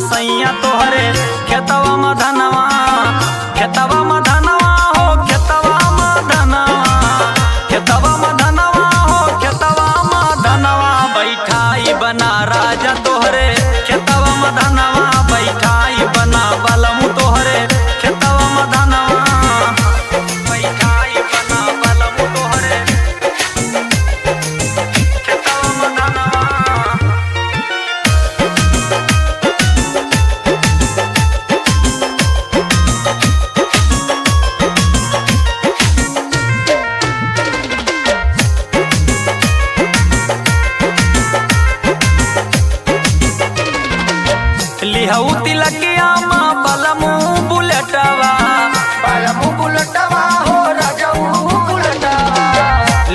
सैया तोहरे खेतवा मधनवा, खेतवा मधनवा हो खेतवा मधनवा, खेतवा मधनवा हो खेतवा मधनवा। बैठाई बना राजा तोहरे खेतवा मधनवा, बैठाई बना बलमु तोहरे खेतवा मधनवा, बैठाई बना बलमु तोहरे खेतवा मधनवा। लिहऊ तिलकिया माँ बलमू बुलेटवा, बलमु बुलेटवा हो राजाऊ बुलेटवा।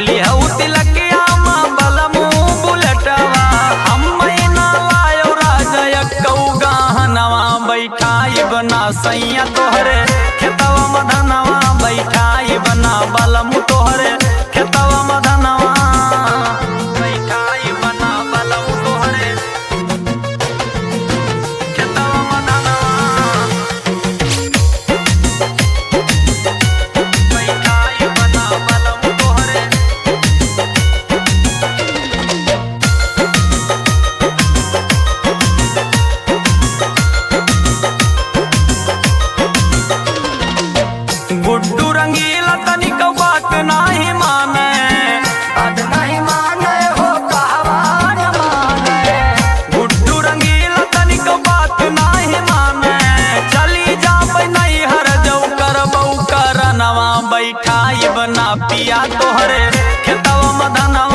लिहऊ तिलकिया माँ बलमू बुलेटवा। हम महीना लायो राजा यक्कऊ गहनवा, बैठाई बना सैया तोहरे खेतवा मधनवा, बैठाई बना बलमू तोहरे खेतवा मधनवा, बैठाई बना बलमू तोहरे खेतवा मधनवा, बैठाई बना बलमु तोहरे। गुड्डू रंगीला तनिक बात नाही माने, बात नहीं माने हो कहवा न माने। गुड्डू रंगीला तनिक बात नाही माने। चली जाबै नैहर जौ करबौ करनवा, बैठाई बना पिया तोहरे खेतवा मधनवा।